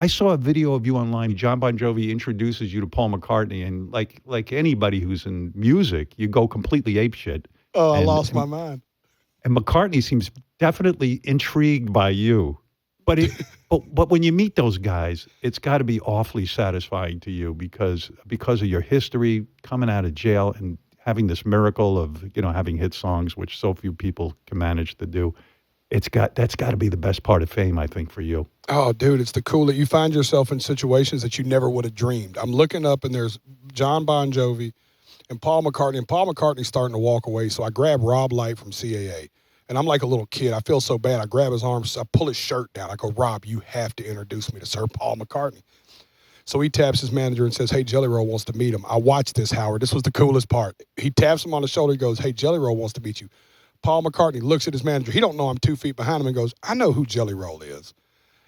I saw a video of you online. John Bon Jovi introduces you to Paul McCartney, and like anybody who's in music, you go completely apeshit. Oh, I And lost my mind. and McCartney seems definitely intrigued by you. But but when you meet those guys, it's got to be awfully satisfying to you because of your history coming out of jail and having this miracle of having hit songs, which so few people can manage to do. That's got to be the best part of fame, I think, for you. Oh, dude, it's the cool that you find yourself in situations that you never would have dreamed. I'm looking up, and there's John Bon Jovi and Paul McCartney, and Paul McCartney's starting to walk away. So I grab Rob Light from CAA, and I'm like a little kid. I feel so bad. I grab his arms, I pull his shirt down. I go, Rob, you have to introduce me to Sir Paul McCartney. So he taps his manager and says, hey, Jelly Roll wants to meet him. I watched this, Howard. This was the coolest part. He taps him on the shoulder. He goes, hey, Jelly Roll wants to meet you. Paul McCartney looks at his manager. He don't know I'm 2 feet behind him and goes, I know who Jelly Roll is.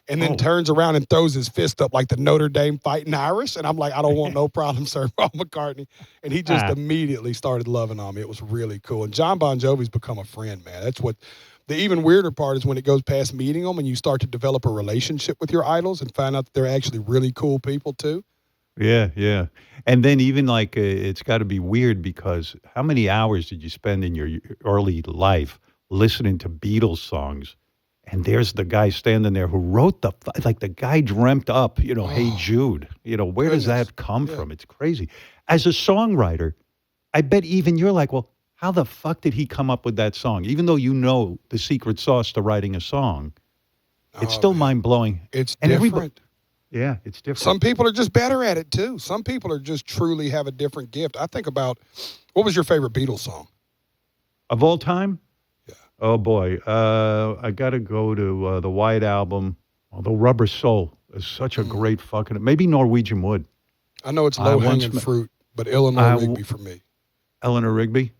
And then turns around and throws his fist up like the Notre Dame Fighting Irish. And I'm like, I don't want no problem, Sir Paul McCartney. And he just immediately started loving on me. It was really cool. And John Bon Jovi's become a friend, man. That's what the even weirder part is when it goes past meeting them and you start to develop a relationship with your idols and find out that they're actually really cool people too. Yeah, yeah. And then even like it's got to be weird because how many hours did you spend in your early life listening to Beatles songs? And there's the guy standing there who wrote the guy dreamt up, Hey Jude. Where does that come from? It's crazy. As a songwriter, I bet even you're like, well, how the fuck did he come up with that song? Even though you know the secret sauce to writing a song, it's still mind blowing. It's and different. Yeah, it's different. Some people are just better at it too. Some people are just truly have a different gift. I think about, what was your favorite Beatles song? Of all time? Yeah. Oh, boy. I got to go to the White Album. Although Rubber Soul is such a great fucking... Maybe Norwegian Wood. I know it's low-hanging fruit, but Eleanor Rigby for me. Eleanor Rigby?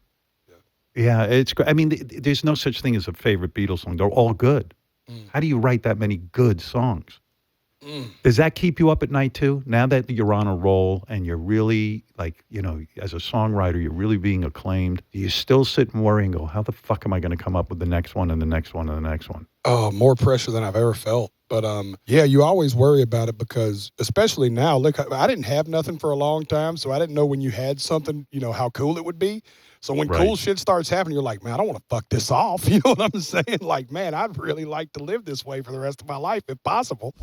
Yeah, it's... I mean, there's no such thing as a favorite Beatles song. They're all good. How do you write that many good songs? Does that keep you up at night, too? Now that you're on a roll and you're really, as a songwriter, you're really being acclaimed, do you still sit and worry and go, how the fuck am I going to come up with the next one and the next one and the next one? Oh, more pressure than I've ever felt. But, yeah, you always worry about it because, especially now, look, I didn't have nothing for a long time, so I didn't know when you had something, how cool it would be. So when cool shit starts happening, you're like, man, I don't want to fuck this off. You know what I'm saying? Like, man, I'd really like to live this way for the rest of my life if possible.